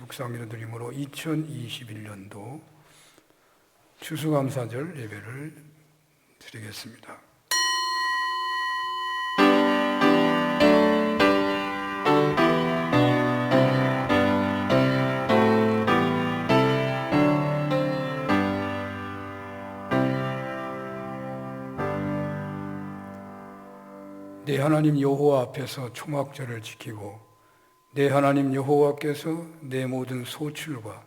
묵상기도 드림으로 2021년도 추수감사절 예배를 드리겠습니다. 내 하나님 여호와 앞에서 초막절을 지키고 내 하나님 여호와께서 내 모든 소출과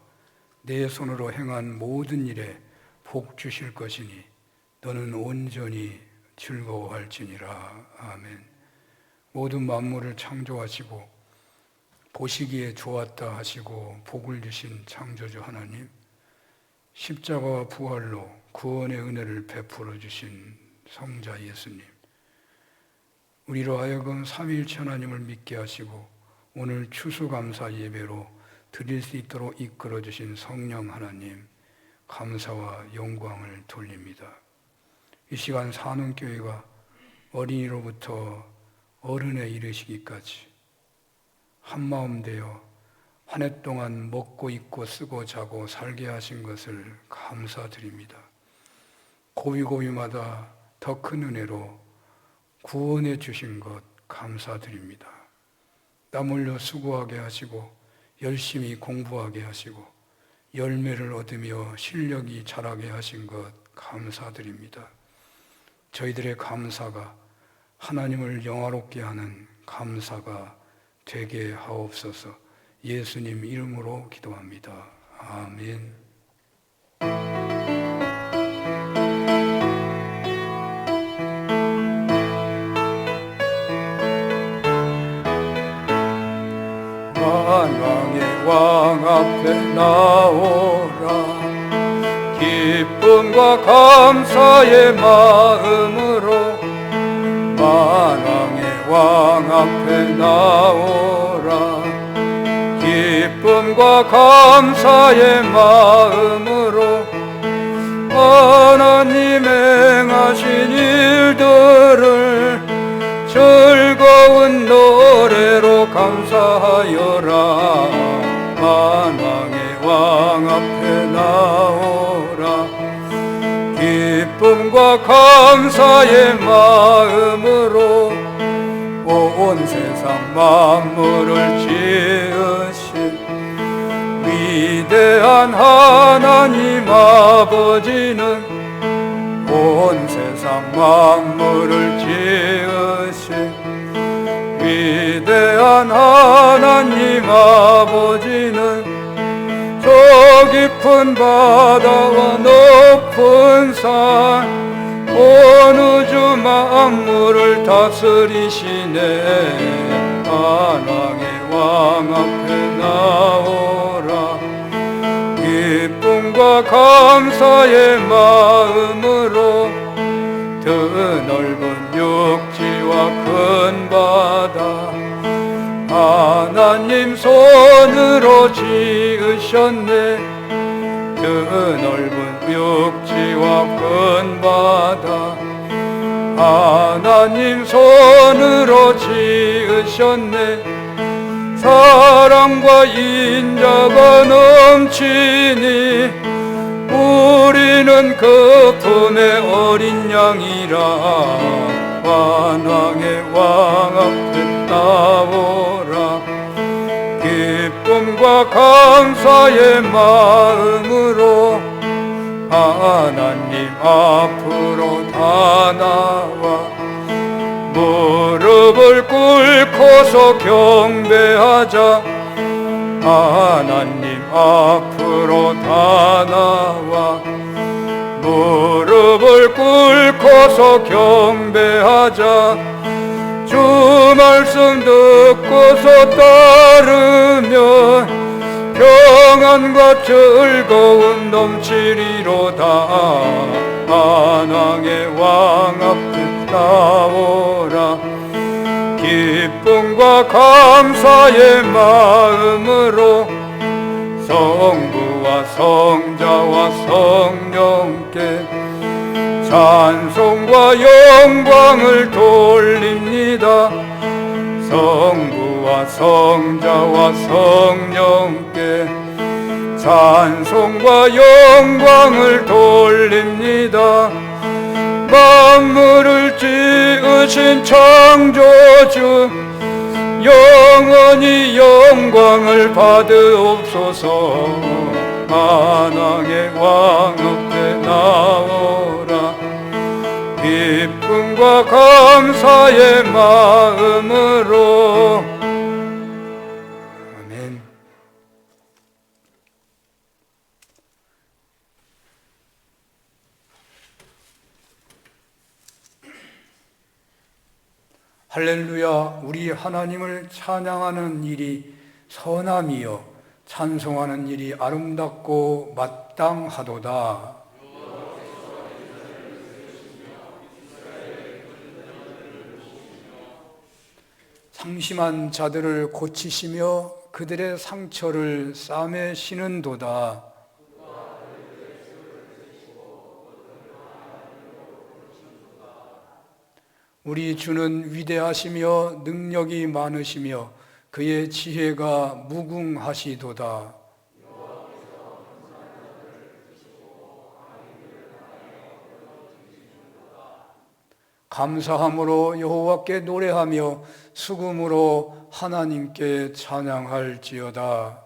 내 손으로 행한 모든 일에 복 주실 것이니 너는 온전히 즐거워할지니라. 아멘. 모든 만물을 창조하시고 보시기에 좋았다 하시고 복을 주신 창조주 하나님, 십자가와 부활로 구원의 은혜를 베풀어 주신 성자 예수님, 우리로 하여금 삼위일체 하나님을 믿게 하시고 오늘 추수감사 예배로 드릴 수 있도록 이끌어 주신 성령 하나님, 감사와 영광을 돌립니다. 이 시간 산원교회가 어린이로부터 어른에 이르시기까지 한마음 되어 한 해 동안 먹고 입고 쓰고 자고 살게 하신 것을 감사드립니다. 고비고비마다 더 큰 은혜로 구원해 주신 것 감사드립니다. 땀 흘려 수고하게 하시고 열심히 공부하게 하시고 열매를 얻으며 실력이 자라게 하신 것 감사드립니다. 저희들의 감사가 하나님을 영화롭게 하는 감사가 되게 하옵소서. 예수님 이름으로 기도합니다. 아멘. 만왕의 왕 앞에 나오라. 기쁨과 감사의 마음으로 만왕의 왕 앞에 나오라. 기쁨과 감사의 마음으로 하나님 행하신 일들을 즐거운 노래로 감사하여라. 만왕의 왕 앞에 나오라. 기쁨과 감사의 마음으로 온 세상 만물을 지으신 위대한 하나님 아버지는 온 세상 만물을 지으신 위대한 하나님 아버지는 저 깊은 바다와 높은 산 온 우주 만물을 다스리시네. 만왕의 왕 앞에 나오라. 기쁨과 감사의 마음으로 드넓은 육지와 큰 바다 하나님 손으로 지으셨네. 드넓은 육지와 큰 바다 하나님 손으로 지으셨네. 사랑과 인자가 넘치니 우리는 그 품의 어린 양이라. 만왕의 왕 앞에 나오라. 기쁨과 감사의 마음으로 하나님 앞으로 다 나와 무릎을 꿇고서 경배하자. 하나님 앞으로 다 나와 무릎을 꿇고서 경배하자. 주 말씀 듣고서 따르면 평안과 즐거움 넘치리로다. 만왕의 왕 앞에 나오라. 기쁨과 감사의 마음으로 성부와 성자와 성령께 찬송과 영광을 돌립니다. 성부 아버지와 성자와 성령께 찬송과 영광을 돌립니다. 만물을 지으신 창조주 영원히 영광을 받으옵소서. 만왕의 왕 앞에 나오라. 기쁨과 감사의 마음으로. 아멘. 할렐루야. 우리 하나님을 찬양하는 일이 선함이요 찬송하는 일이 아름답고 마땅하도다. 상심한 자들을 고치시며 그들의 상처를 싸매시는도다. 우리 주는 위대하시며 능력이 많으시며 그의 지혜가 무궁하시도다. 감사함으로 여호와께 노래하며 수금으로 하나님께 찬양할지어다.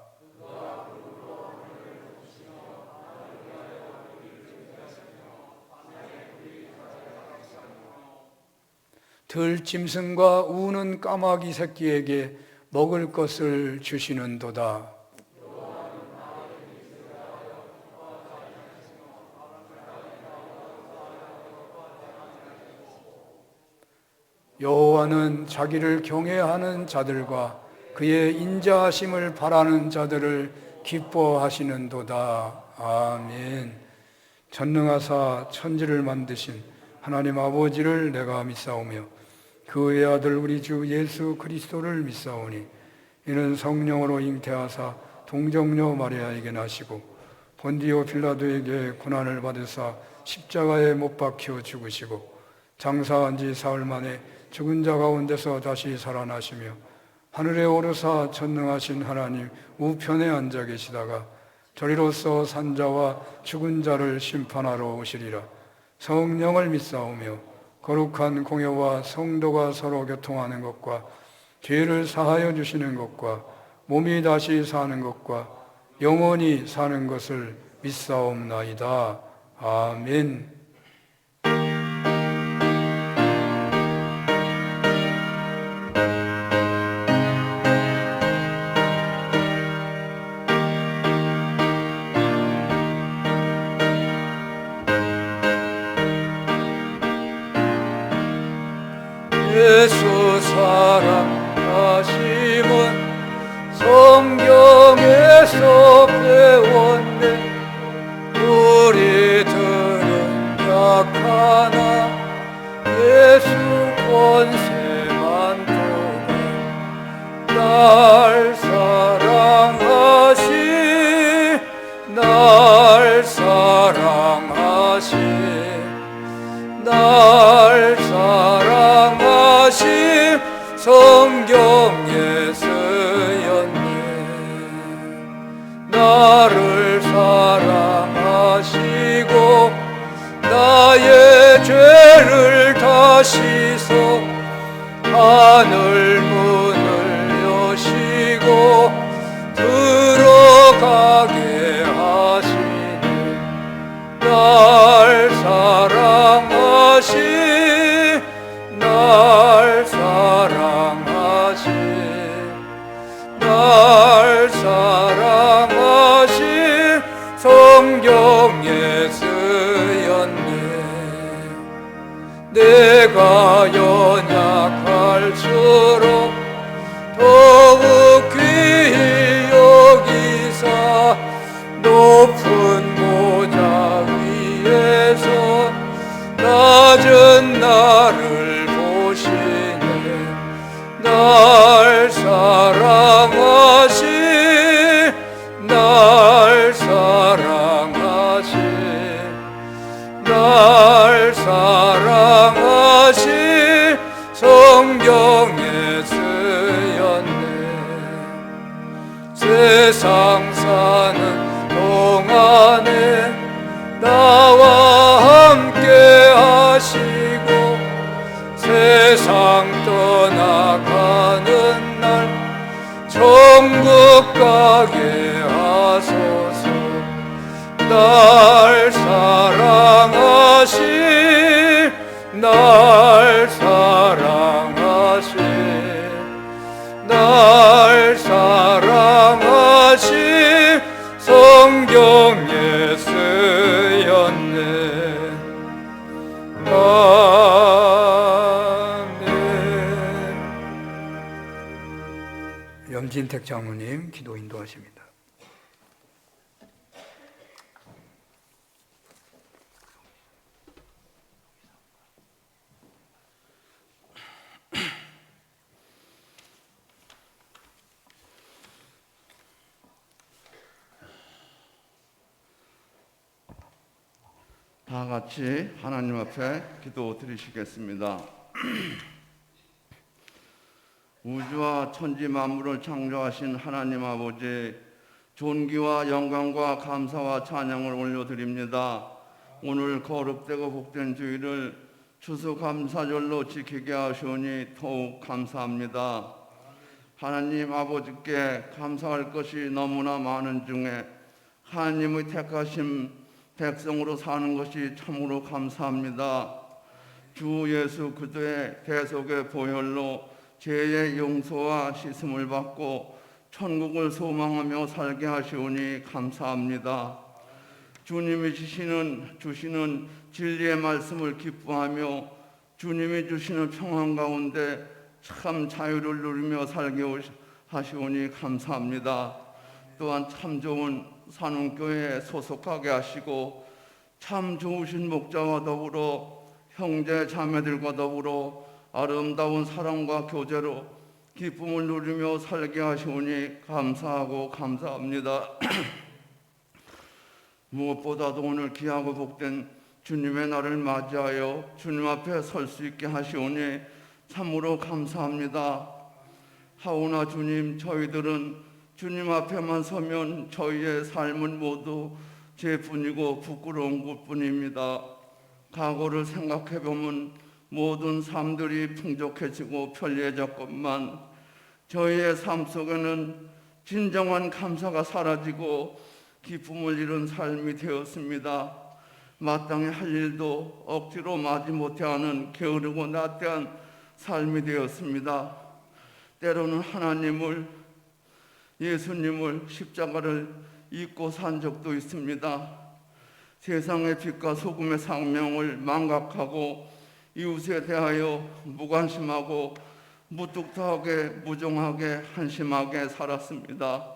들짐승과 우는 까마귀 새끼에게 먹을 것을 주시는도다. 여호와는 자기를 경외하는 자들과 그의 인자하심을 바라는 자들을 기뻐하시는도다. 아멘. 전능하사 천지를 만드신 하나님 아버지를 내가 믿사오며 그의 아들 우리 주 예수 그리스도를 믿사오니 이는 성령으로 잉태하사 동정녀 마리아에게 나시고 본디오 빌라도에게 고난을 받으사 십자가에 못 박혀 죽으시고 장사한 지 사흘 만에 죽은 자 가운데서 다시 살아나시며 하늘에 오르사 전능하신 하나님 우편에 앉아 계시다가 저리로서 산자와 죽은 자를 심판하러 오시리라. 성령을 믿사오며 거룩한 공회와 성도가 서로 교통하는 것과 죄를 사하여 주시는 것과 몸이 다시 사는 것과 영원히 사는 것을 믿사옵나이다. 아멘. 예수 사랑하심은 성경에서 배웠네. 우리들은 약하나 예수 권세만 도가 날 사랑하시 날 사랑하시 날 사랑하시 성경에 쓰였네. 나를 사랑하시고 나의 죄를 다 씻어 하늘 문을 여시고 들어가게 하시네. 날 사랑하시 날 사랑하시 날 사랑하시 성경에 쓰였네. 내가 연약할수록 더욱 귀히 여기사 높은 보좌 위에서 낮은 나를 보시네. 날 사랑하시 날 사랑하시 날 사랑하시 성경에 세상 사는 동안에 나와 함께 하시고 세상 떠나가는 날 천국 가게 하소서. 날 사랑하신 날 사랑하신 날 사랑하신 성경에 쓰였네. 아멘. 염진택 장로님 기도 인도하십니다. 다 같이 하나님 앞에 기도 드리시겠습니다. 우주와 천지 만물을 창조하신 하나님 아버지, 존귀와 영광과 감사와 찬양을 올려드립니다. 오늘 거룩되고 복된 주일을 추수감사절로 지키게 하시오니 더욱 감사합니다. 하나님 아버지께 감사할 것이 너무나 많은 중에 하나님의 택하심 백성으로 사는 것이 참으로 감사합니다. 주 예수 그리스도의 대속의 보혈로 죄의 용서와 씻음을 받고 천국을 소망하며 살게 하시오니 감사합니다. 주님이 주시는 진리의 말씀을 기뻐하며 주님이 주시는 평안 가운데 참 자유를 누리며 살게 하시오니 감사합니다. 또한 참 좋은 산운교회에 소속하게 하시고 참 좋으신 목자와 더불어 형제 자매들과 더불어 아름다운 사랑과 교제로 기쁨을 누리며 살게 하시오니 감사하고 감사합니다. 무엇보다도 오늘 귀하고 복된 주님의 날을 맞이하여 주님 앞에 설 수 있게 하시오니 참으로 감사합니다. 하오나 주님, 저희들은 주님 앞에만 서면 저희의 삶은 모두 죄뿐이고 부끄러운 것뿐입니다. 과거를 생각해보면 모든 삶들이 풍족해지고 편리해졌건만 저희의 삶 속에는 진정한 감사가 사라지고 기쁨을 잃은 삶이 되었습니다. 마땅히 할 일도 억지로 마지 못해하는 게으르고 나태한 삶이 되었습니다. 때로는 하나님을, 예수님을, 십자가를 잊고 산 적도 있습니다. 세상의 빛과 소금의 상명을 망각하고 이웃에 대하여 무관심하고 무뚝뚝하게, 무정하게, 한심하게 살았습니다.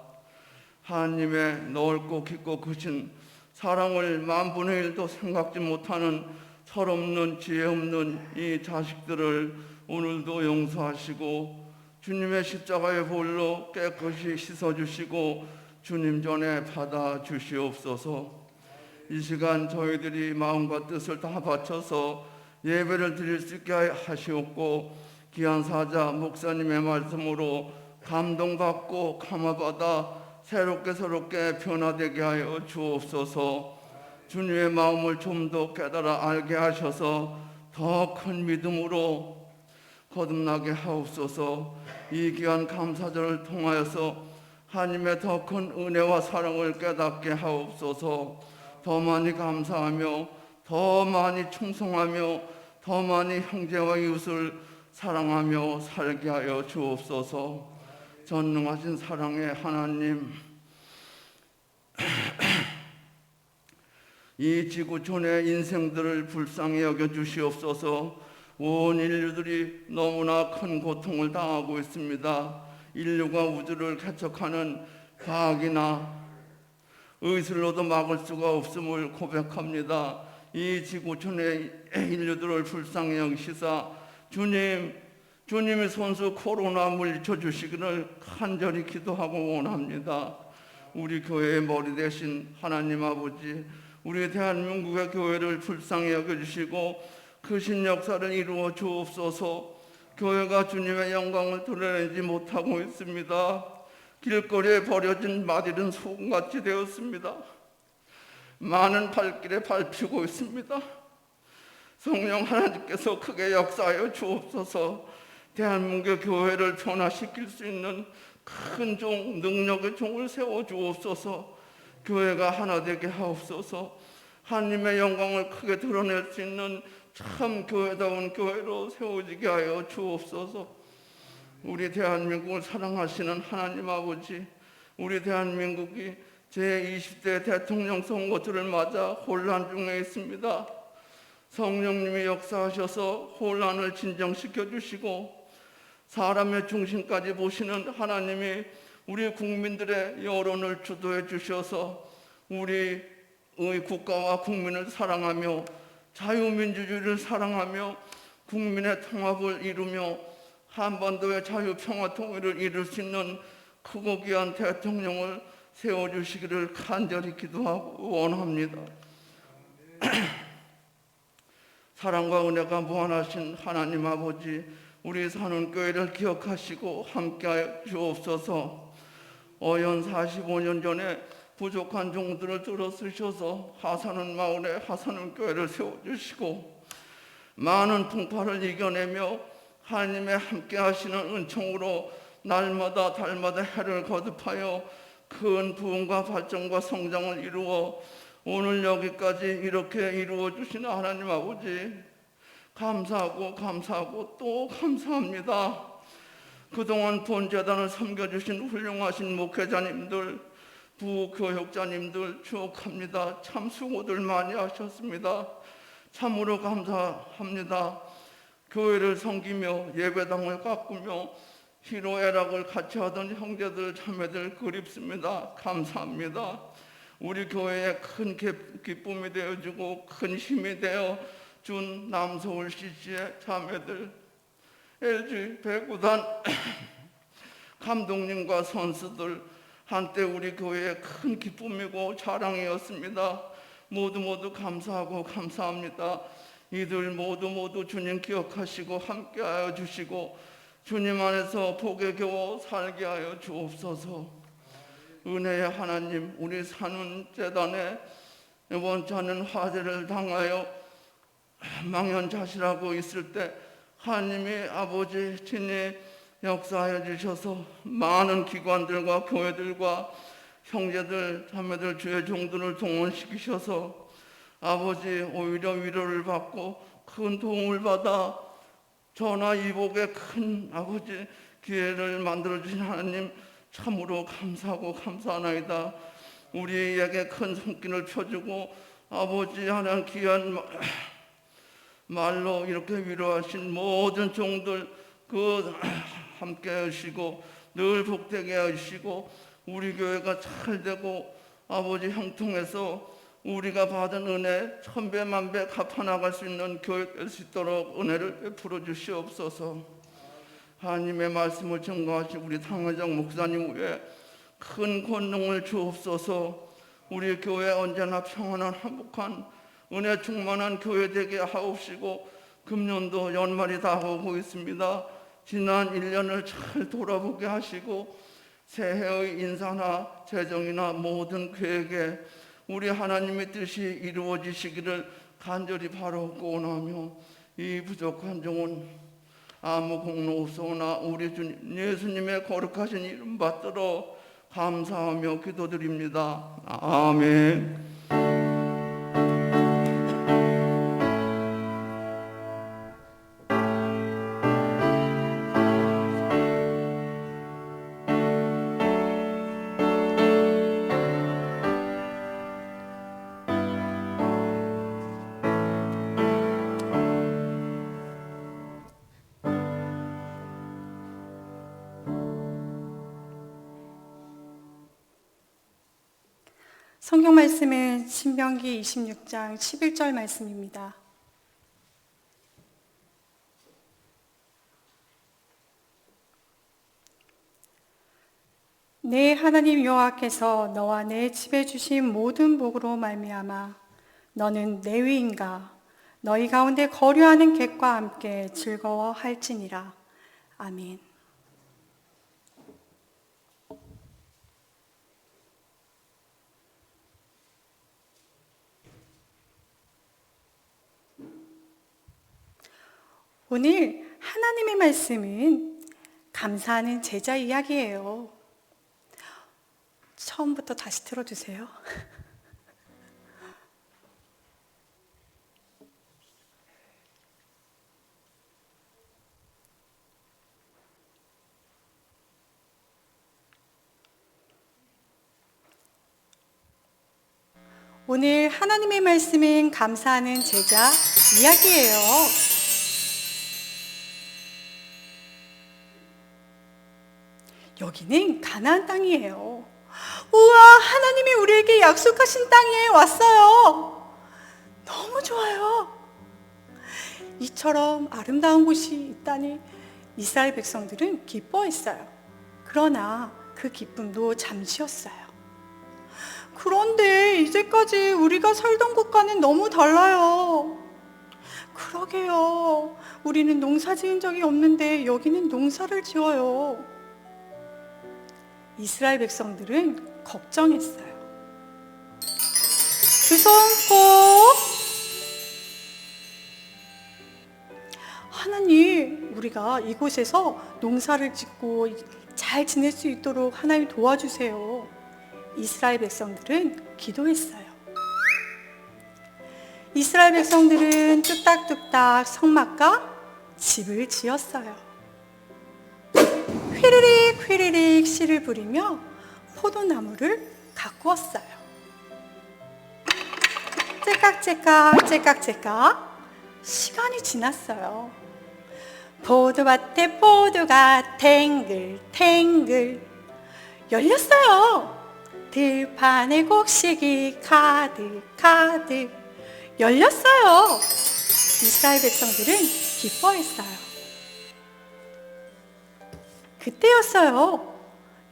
하나님의 넓고 깊고 크신 사랑을 만분의 1도 생각지 못하는 철없는 지혜 없는 이 자식들을 오늘도 용서하시고 주님의 십자가의 볼로 깨끗이 씻어주시고 주님 전에 받아주시옵소서. 이 시간 저희들이 마음과 뜻을 다 바쳐서 예배를 드릴 수 있게 하시옵고 귀한 사자 목사님의 말씀으로 감동받고 감화받아 새롭게 변화되게 하여 주옵소서. 주님의 마음을 좀 더 깨달아 알게 하셔서 더 큰 믿음으로 거듭나게 하옵소서. 이 귀한 감사절을 통하여서 하나님의 더 큰 은혜와 사랑을 깨닫게 하옵소서. 더 많이 감사하며 더 많이 충성하며 더 많이 형제와 이웃을 사랑하며 살게 하여 주옵소서. 전능하신 사랑의 하나님, 이 지구촌의 인생들을 불쌍히 여겨주시옵소서. 온 인류들이 너무나 큰 고통을 당하고 있습니다. 인류가 우주를 개척하는 과학이나 의술로도 막을 수가 없음을 고백합니다. 이 지구촌의 인류들을 불쌍히 여기시사 주님의 손수 코로나 물리쳐 주시기를 간절히 기도하고 원합니다. 우리 교회의 머리 대신 하나님 아버지, 우리 대한민국의 교회를 불쌍히 여겨주시고 크신 역사를 이루어 주옵소서. 교회가 주님의 영광을 드러내지 못하고 있습니다. 길거리에 버려진 마디른 소금같이 되었습니다. 많은 발길에 밟히고 있습니다. 성령 하나님께서 크게 역사하여 주옵소서. 대한민국 교회를 변화시킬 수 있는 큰 종, 능력의 종을 세워 주옵소서. 교회가 하나 되게 하옵소서. 하나님의 영광을 크게 드러낼 수 있는 참 교회다운 교회로 세워지게 하여 주옵소서. 우리 대한민국을 사랑하시는 하나님 아버지, 우리 대한민국이 제20대 대통령 선거철을 맞아 혼란 중에 있습니다. 성령님이 역사하셔서 혼란을 진정시켜 주시고 사람의 중심까지 보시는 하나님이 우리 국민들의 여론을 주도해 주셔서 우리의 국가와 국민을 사랑하며 자유민주주의를 사랑하며 국민의 통합을 이루며 한반도의 자유평화통일을 이룰 수 있는 크고 귀한 대통령을 세워주시기를 간절히 기도하고 원합니다. 사랑과 은혜가 무한하신 하나님 아버지, 우리 산운교회를 기억하시고 함께하여 주옵소서. 어연 45년 전에 부족한 종들을 들어 쓰셔서 하산은 마을에 하산운교회를 세워주시고 많은 풍파를 이겨내며 하나님의 함께하시는 은총으로 날마다 달마다 해를 거듭하여 큰 부흥과 발전과 성장을 이루어 오늘 여기까지 이렇게 이루어 주시는 하나님 아버지, 감사하고 또 감사합니다. 그동안 본재단을 섬겨주신 훌륭하신 목회자님들, 부교육자님들 추억합니다. 참 수고들 많이 하셨습니다. 참으로 감사합니다. 교회를 섬기며 예배당을 가꾸며 희로애락을 같이 하던 형제들 자매들 그립습니다. 감사합니다. 우리 교회에 큰 기쁨이 되어주고 큰 힘이 되어 준 남서울 CC의 자매들, LG 배구단 감독님과 선수들, 한때 우리 교회의 큰 기쁨이고 자랑이었습니다. 모두 감사하고 감사합니다. 이들 모두 주님 기억하시고 함께하여 주시고 주님 안에서 복에 겨워 살게 하여 주옵소서. 은혜의 하나님, 우리 산운재단에 원치 않는 화재를 당하여 망연자실하고 있을 때 하나님이 아버지 친히 역사하여 주셔서 많은 기관들과 교회들과 형제들 자매들 주의 종들을 동원시키셔서 아버지 오히려 위로를 받고 큰 도움을 받아 전화 이복의 큰 아버지 기회를 만들어주신 하나님 참으로 감사하고 감사하나이다. 우리에게 큰 손길을 펴주고 아버지 하나님 귀한 말로 이렇게 위로하신 모든 종들 함께 하시고 늘 복되게 하시고 우리 교회가 잘 되고 아버지 형통해서 우리가 받은 은혜 천배 만배 갚아나갈 수 있는 교회 될 수 있도록 은혜를 베풀어 주시옵소서. 하나님의 말씀을 증거하신 우리 당회장 목사님 위에 큰 권능을 주옵소서. 우리 교회 언제나 평안한 행복한 은혜 충만한 교회 되게 하옵시고 금년도 연말이 다가오고 있습니다. 지난 1년을 잘 돌아보게 하시고 새해의 인사나 재정이나 모든 계획에 우리 하나님의 뜻이 이루어지시기를 간절히 바라고 원하며 이 부족한 종은 아무 공로 없사오나 우리 주님 예수님의 거룩하신 이름 받들어 감사하며 기도드립니다. 아멘. 성경 말씀은 신명기 26장 11절 말씀입니다. 내 하나님 여호와께서 너와 내 집에 주신 모든 복으로 말미암아 너는 레위인과 너희 가운데 거류하는 객과 함께 즐거워할지니라. 아멘. 오늘 하나님의 말씀은 감사하는 제자 이야기예요. 처음부터 다시 들어주세요. 오늘 하나님의 말씀은 감사하는 제자 이야기예요. 여기는 가나안 땅이에요. 우와, 하나님이 우리에게 약속하신 땅에 왔어요. 너무 좋아요. 이처럼 아름다운 곳이 있다니 이스라엘 백성들은 기뻐했어요. 그러나 그 기쁨도 잠시였어요. 그런데 이제까지 우리가 살던 곳과는 너무 달라요. 그러게요. 우리는 농사 지은 적이 없는데 여기는 농사를 지어요. 이스라엘 백성들은 걱정했어요. 두 손 꼭 하나님, 우리가 이곳에서 농사를 짓고 잘 지낼 수 있도록 하나님 도와주세요. 이스라엘 백성들은 기도했어요. 이스라엘 백성들은 뚝딱뚝딱 성막과 집을 지었어요. 휘리릭 휘리릭 씨를 부리며 포도나무를 가꾸었어요. 째깍째깍 째깍째깍 시간이 지났어요. 포도밭에 포도가 탱글탱글 열렸어요. 들판에 곡식이 가득가득 열렸어요. 이스라엘 백성들은 기뻐했어요. 그때였어요.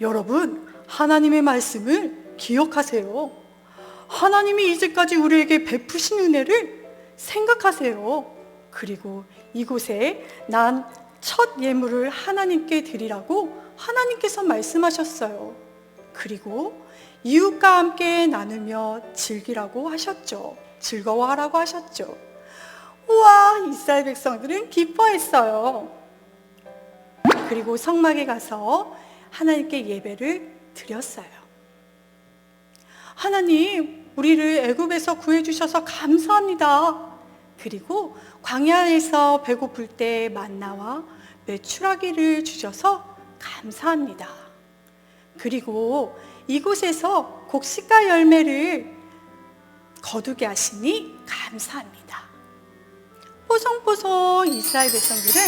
여러분, 하나님의 말씀을 기억하세요. 하나님이 이제까지 우리에게 베푸신 은혜를 생각하세요. 그리고 이곳에 난 첫 예물을 하나님께 드리라고 하나님께서 말씀하셨어요. 그리고 이웃과 함께 나누며 즐기라고 하셨죠. 즐거워하라고 하셨죠. 우와, 이스라엘 백성들은 기뻐했어요. 그리고 성막에 가서 하나님께 예배를 드렸어요. 하나님, 우리를 애굽에서 구해주셔서 감사합니다. 그리고 광야에서 배고플 때 만나와 메추라기를 주셔서 감사합니다. 그리고 이곳에서 곡식과 열매를 거두게 하시니 감사합니다. 뽀송뽀송 이스라엘 백성들은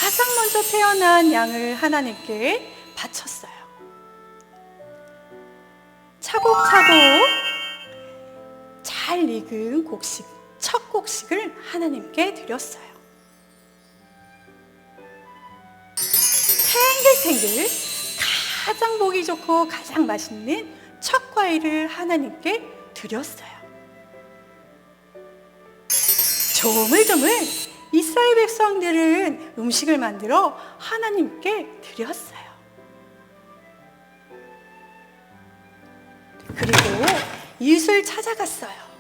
가장 먼저 태어난 양을 하나님께 바쳤어요. 차곡차곡 잘 익은 곡식, 첫 곡식을 하나님께 드렸어요. 탱글탱글 가장 보기 좋고 가장 맛있는 첫 과일을 하나님께 드렸어요. 조물조물 이스라엘 백성들은 음식을 만들어 하나님께 드렸어요. 그리고 이웃을 찾아갔어요.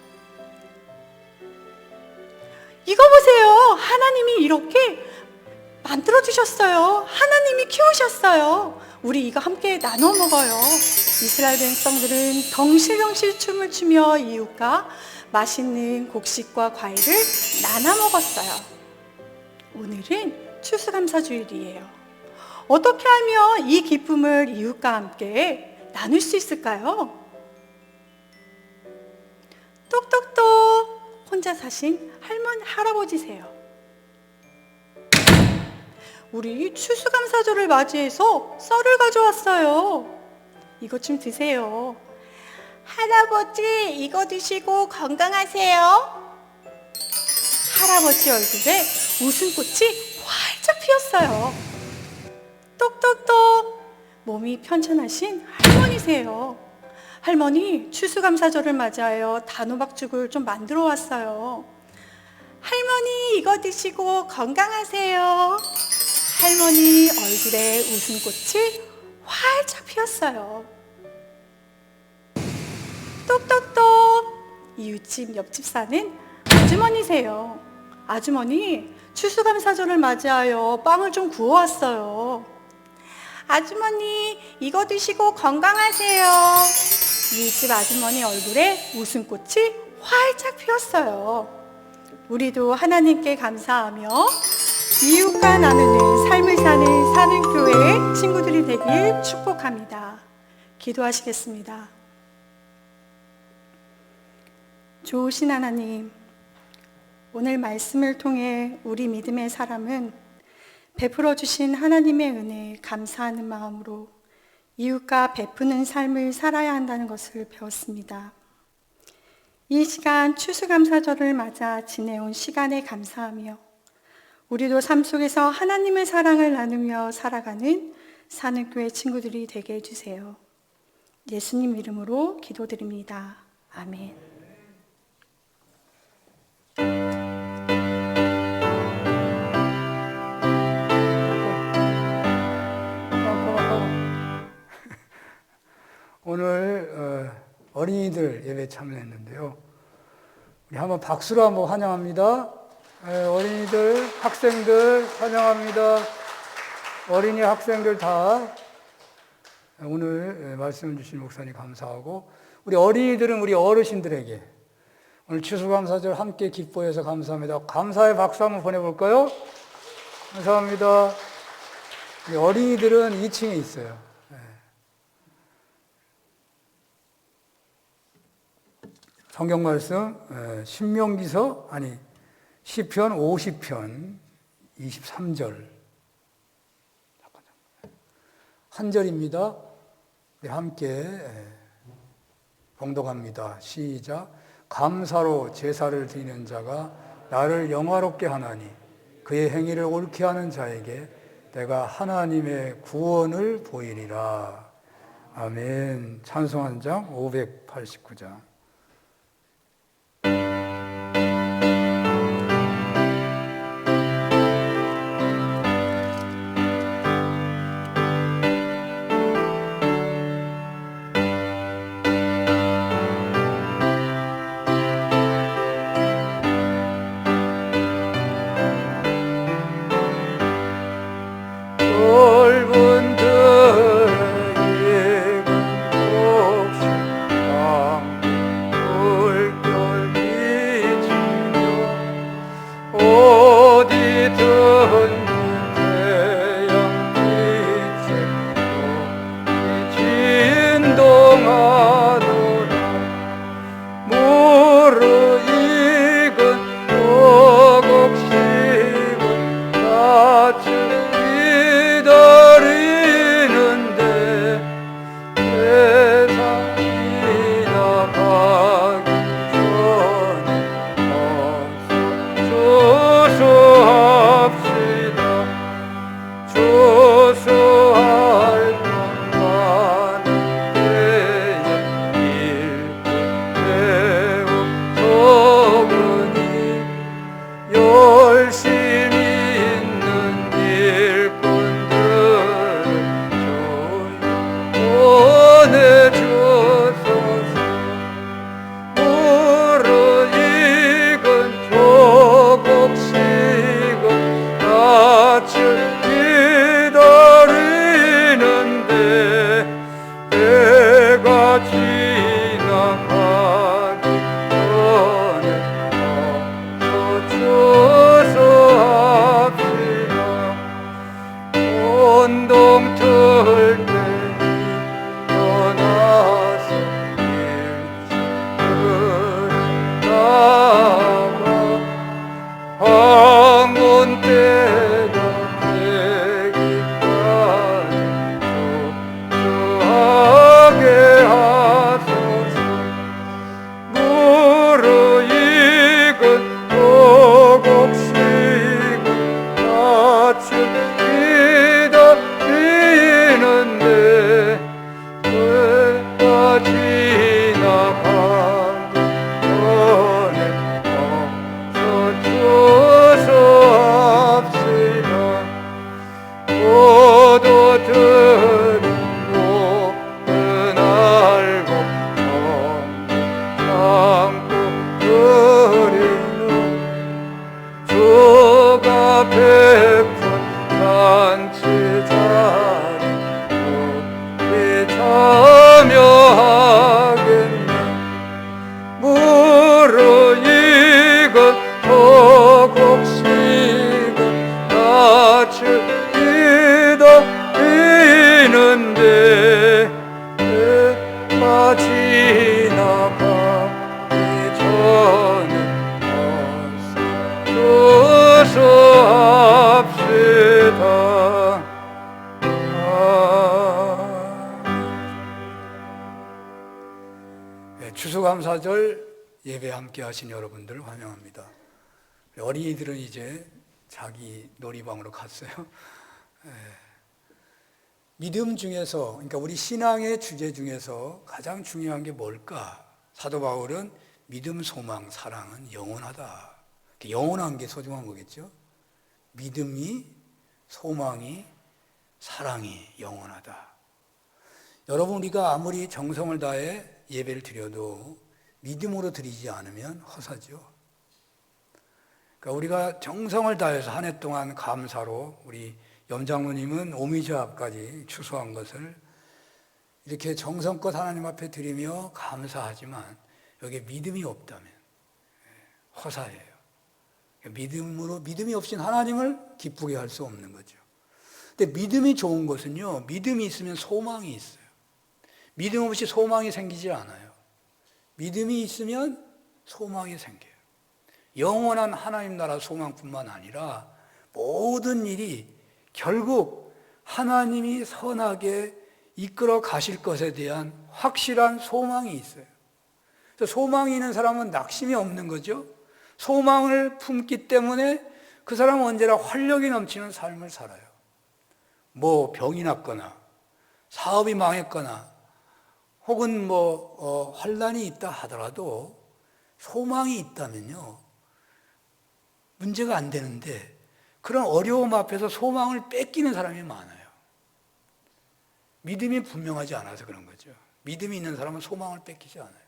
이거 보세요. 하나님이 이렇게 만들어주셨어요. 하나님이 키우셨어요. 우리 이거 함께 나눠 먹어요. 이스라엘 백성들은 덩실덩실 춤을 추며 이웃과 맛있는 곡식과 과일을 나눠 먹었어요. 오늘은 추수감사주일이에요. 어떻게 하면 이 기쁨을 이웃과 함께 나눌 수 있을까요? 똑똑똑 혼자 사신 할머니, 할아버지세요. 우리 추수감사절을 맞이해서 썰을 가져왔어요. 이것 좀 드세요. 할아버지, 이거 드시고 건강하세요. 할아버지 얼굴에 웃음꽃이 활짝 피었어요. 똑똑똑 몸이 편찮으신 할머니세요. 할머니, 추수감사절을 맞이하여 단호박죽을 좀 만들어 왔어요. 할머니, 이거 드시고 건강하세요. 할머니 얼굴에 웃음꽃이 활짝 피었어요. 똑똑똑 이웃집 옆집 사는 아주머니세요. 아주머니, 추수감사절을 맞이하여 빵을 좀 구워왔어요. 아주머니, 이거 드시고 건강하세요. 이 집 아주머니 얼굴에 웃음꽃이 활짝 피었어요. 우리도 하나님께 감사하며 이웃과 나누는 삶을 사는 교회의 친구들이 되길 축복합니다. 기도하시겠습니다. 좋으신 하나님, 오늘 말씀을 통해 우리 믿음의 사람은 베풀어 주신 하나님의 은혜에 감사하는 마음으로 이웃과 베푸는 삶을 살아야 한다는 것을 배웠습니다. 이 시간 추수감사절을 맞아 지내온 시간에 감사하며 우리도 삶 속에서 하나님의 사랑을 나누며 살아가는 사는교회 친구들이 되게 해주세요. 예수님 이름으로 기도드립니다. 아멘. 오늘 어린이들 예배 참여했는데요. 우리 한번 박수로 한번 환영합니다. 어린이들, 학생들 환영합니다. 어린이 학생들 다 오늘 말씀 주신 목사님 감사하고, 우리 어린이들은 우리 어르신들에게 오늘 추수감사절 함께 기뻐해서 감사합니다. 감사의 박수 한번 보내볼까요? 감사합니다. 우리 어린이들은 2층에 있어요. 성경 말씀 신명기서 시편 50편 23절 한 절입니다. 우리 함께 봉독합니다. 시작. 감사로 제사를 드리는 자가 나를 영화롭게 하나니 그의 행위를 옳게 하는 자에게 내가 하나님의 구원을 보이리라. 아멘. 찬송 한 장 589장. 추수감사절 예배 함께 하신 여러분들 환영합니다. 어린이들은 이제 자기 놀이방으로 갔어요. 믿음 중에서, 그러니까 우리 신앙의 주제 중에서 가장 중요한 게 뭘까? 사도 바울은 믿음, 소망, 사랑은 영원하다. 영원한 게 소중한 거겠죠? 믿음이, 소망이, 사랑이 영원하다. 여러분, 우리가 아무리 정성을 다해 예배를 드려도 믿음으로 드리지 않으면 허사죠. 그러니까 우리가 정성을 다해서 한 해 동안 감사로 우리 염장로님은 오미자까지 추수한 것을 이렇게 정성껏 하나님 앞에 드리며 감사하지만 여기에 믿음이 없다면 허사예요. 믿음이 없인 하나님을 기쁘게 할 수 없는 거죠. 근데 믿음이 좋은 것은요, 믿음이 있으면 소망이 있어요. 믿음 없이 소망이 생기지 않아요. 믿음이 있으면 소망이 생겨요. 영원한 하나님 나라 소망뿐만 아니라 모든 일이 결국 하나님이 선하게 이끌어 가실 것에 대한 확실한 소망이 있어요. 그래서 소망이 있는 사람은 낙심이 없는 거죠. 소망을 품기 때문에 그 사람은 언제나 활력이 넘치는 삶을 살아요. 뭐 병이 났거나 사업이 망했거나 혹은 환난이 있다 하더라도 소망이 있다면요, 문제가 안 되는데 그런 어려움 앞에서 소망을 뺏기는 사람이 많아요. 믿음이 분명하지 않아서 그런 거죠. 믿음이 있는 사람은 소망을 뺏기지 않아요.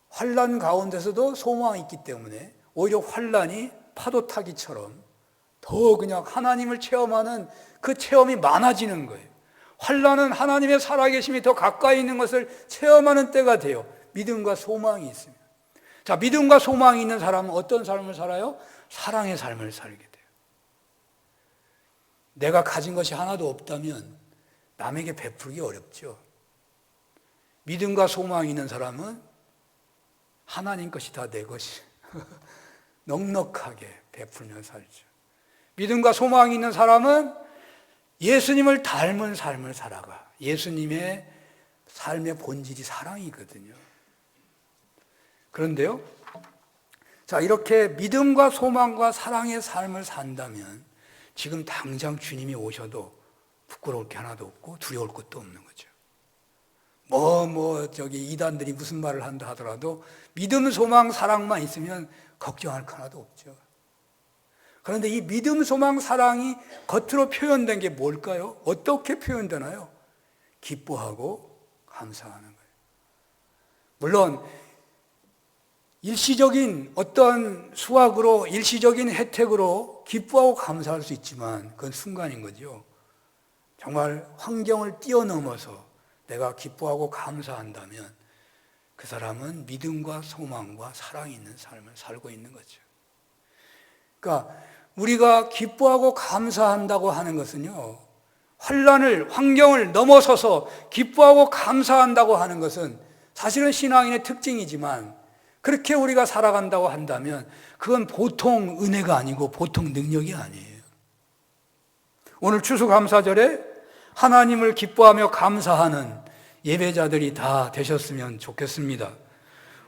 환난 가운데서도 소망이 있기 때문에 오히려 환난이 파도 타기처럼 더 그냥 하나님을 체험하는 그 체험이 많아지는 거예요. 환난은 하나님의 살아계심이 더 가까이 있는 것을 체험하는 때가 돼요. 믿음과 소망이 있으면. 자, 믿음과 소망이 있는 사람은 어떤 삶을 살아요? 사랑의 삶을 살게 돼요. 내가 가진 것이 하나도 없다면 남에게 베풀기 어렵죠. 믿음과 소망이 있는 사람은 하나님 것이 다 내 것이 넉넉하게 베풀며 살죠. 믿음과 소망이 있는 사람은 예수님을 닮은 삶을 살아가. 예수님의 삶의 본질이 사랑이거든요. 그런데요, 자, 이렇게 믿음과 소망과 사랑의 삶을 산다면 지금 당장 주님이 오셔도 부끄러울 게 하나도 없고 두려울 것도 없는 거죠. 이단들이 무슨 말을 한다 하더라도 믿음, 소망, 사랑만 있으면 걱정할 거 하나도 없죠. 그런데 이 믿음, 소망, 사랑이 겉으로 표현된 게 뭘까요? 어떻게 표현되나요? 기뻐하고 감사하는 거예요. 물론 일시적인 어떤 수확으로, 일시적인 혜택으로 기뻐하고 감사할 수 있지만 그건 순간인 거죠. 정말 환경을 뛰어넘어서 내가 기뻐하고 감사한다면 그 사람은 믿음과 소망과 사랑이 있는 삶을 살고 있는 거죠. 그러니까 우리가 기뻐하고 감사한다고 하는 것은요, 환경을 넘어서서 기뻐하고 감사한다고 하는 것은 사실은 신앙인의 특징이지만 그렇게 우리가 살아간다고 한다면 그건 보통 은혜가 아니고 보통 능력이 아니에요. 오늘 추수감사절에 하나님을 기뻐하며 감사하는 예배자들이 다 되셨으면 좋겠습니다.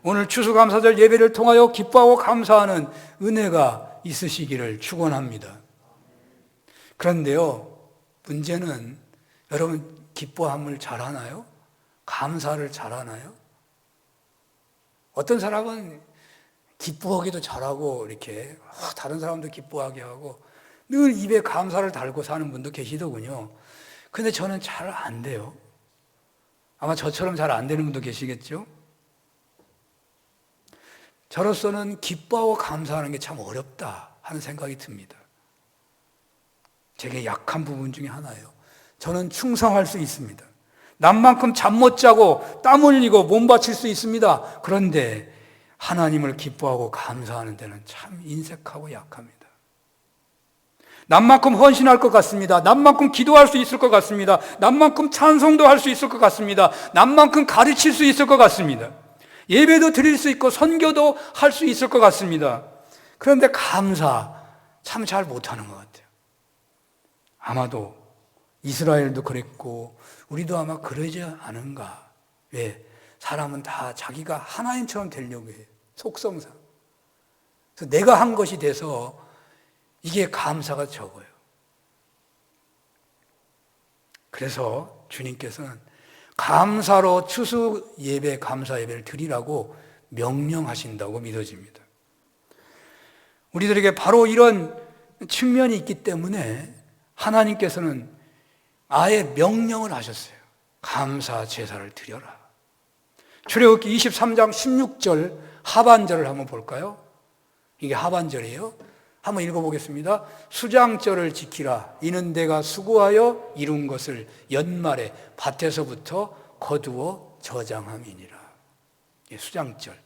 오늘 추수감사절 예배를 통하여 기뻐하고 감사하는 은혜가 있으시기를 축원합니다. 그런데요, 문제는 여러분 기뻐함을 잘하나요? 감사를 잘하나요? 어떤 사람은 기뻐하기도 잘하고 이렇게 다른 사람도 기뻐하게 하고 늘 입에 감사를 달고 사는 분도 계시더군요. 근데 저는 잘 안 돼요. 아마 저처럼 잘 안 되는 분도 계시겠죠? 저로서는 기뻐하고 감사하는 게 참 어렵다 하는 생각이 듭니다. 제게 약한 부분 중에 하나예요. 저는 충성할 수 있습니다. 남만큼 잠 못 자고 땀 흘리고 몸 바칠 수 있습니다. 그런데 하나님을 기뻐하고 감사하는 데는 참 인색하고 약합니다. 남만큼 헌신할 것 같습니다. 남만큼 기도할 수 있을 것 같습니다. 남만큼 찬송도 할 수 있을 것 같습니다. 남만큼 가르칠 수 있을 것 같습니다. 예배도 드릴 수 있고 선교도 할 수 있을 것 같습니다. 그런데 감사 참 잘 못하는 것 같아요. 아마도 이스라엘도 그랬고 우리도 아마 그러지 않은가. 왜? 사람은 다 자기가 하나님처럼 되려고 해요. 속성상. 그래서 내가 한 것이 돼서 이게 감사가 적어요. 그래서 주님께서는 감사로 추수 예배, 감사 예배를 드리라고 명령하신다고 믿어집니다. 우리들에게 바로 이런 측면이 있기 때문에 하나님께서는 아예 명령을 하셨어요. 감사 제사를 드려라. 출애굽기 23장 16절 하반절을 한번 볼까요? 이게 하반절이에요. 한번 읽어보겠습니다. 수장절을 지키라. 이는 내가 수고하여 이룬 것을 연말에 밭에서부터 거두어 저장함이니라. 수장절.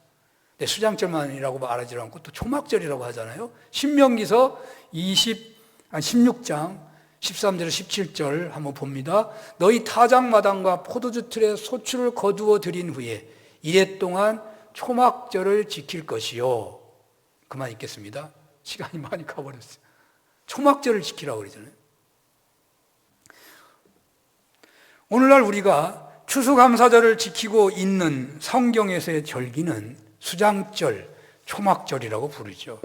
수장절만이라고 말하지 않고 또 초막절이라고 하잖아요. 신명기서 16장 13절에서 17절 한번 봅니다. 너희 타작마당과 포도주 틀에 소출을 거두어 들인 후에 이래 동안 초막절을 지킬 것이요. 그만 읽겠습니다. 시간이 많이 가버렸어요. 초막절을 지키라고 그러잖아요. 오늘날 우리가 추수감사절을 지키고 있는 성경에서의 절기는 수장절, 초막절이라고 부르죠.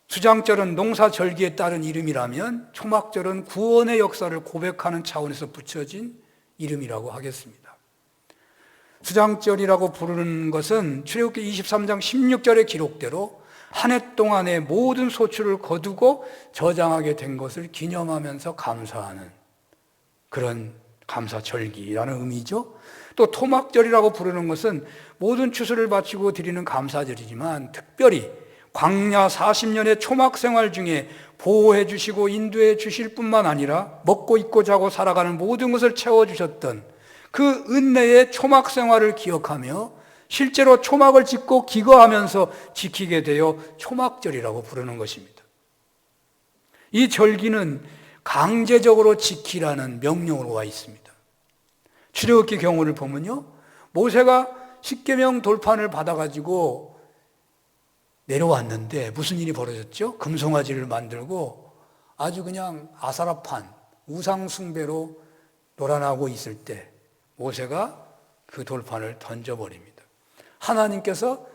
수장절은 농사절기에 따른 이름이라면 초막절은 구원의 역사를 고백하는 차원에서 붙여진 이름이라고 하겠습니다. 수장절이라고 부르는 것은 출애굽기 23장 16절의 기록대로 한 해 동안의 모든 소출을 거두고 저장하게 된 것을 기념하면서 감사하는 그런 감사절기라는 의미죠. 또 토막절이라고 부르는 것은 모든 추수를 바치고 드리는 감사절이지만 특별히 광야 40년의 초막 생활 중에 보호해 주시고 인도해 주실 뿐만 아니라 먹고 입고 자고 살아가는 모든 것을 채워주셨던 그 은혜의 초막 생활을 기억하며 실제로 초막을 짓고 기거하면서 지키게 되어 초막절이라고 부르는 것입니다. 이 절기는 강제적으로 지키라는 명령으로 와 있습니다. 출애굽기 경우를 보면요, 모세가 십계명 돌판을 받아가지고 내려왔는데 무슨 일이 벌어졌죠? 금송아지를 만들고 아주 그냥 아사라판, 우상숭배로 놀아나고 있을 때 모세가 그 돌판을 던져버립니다. 하나님께서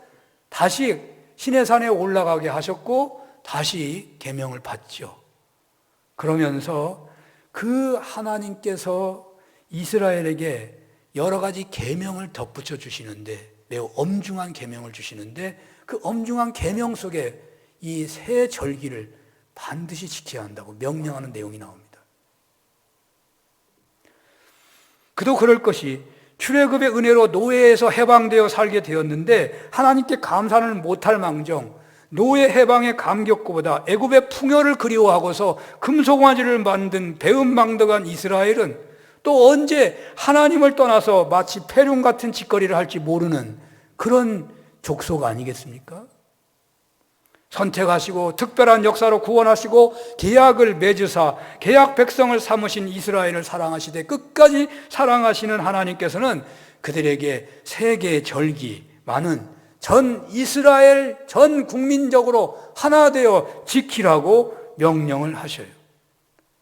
다시 시내산에 올라가게 하셨고 다시 계명을 받죠. 그러면서 그 하나님께서 이스라엘에게 여러 가지 계명을 덧붙여 주시는데, 매우 엄중한 계명을 주시는데 그 엄중한 계명 속에 이 새 절기를 반드시 지켜야 한다고 명령하는 내용이 나옵니다. 그도 그럴 것이 출애굽의 은혜로 노예에서 해방되어 살게 되었는데 하나님께 감사를 못할 망정 노예 해방의 감격보다 애굽의 풍요를 그리워하고서 금송아지를 만든 배은망덕한 이스라엘은 또 언제 하나님을 떠나서 마치 폐륜 같은 짓거리를 할지 모르는 그런 족속 아니겠습니까? 선택하시고 특별한 역사로 구원하시고 계약을 맺으사 계약 백성을 삼으신 이스라엘을 사랑하시되 끝까지 사랑하시는 하나님께서는 그들에게 세계 절기 많은 전 이스라엘 전 국민적으로 하나 되어 지키라고 명령을 하셔요.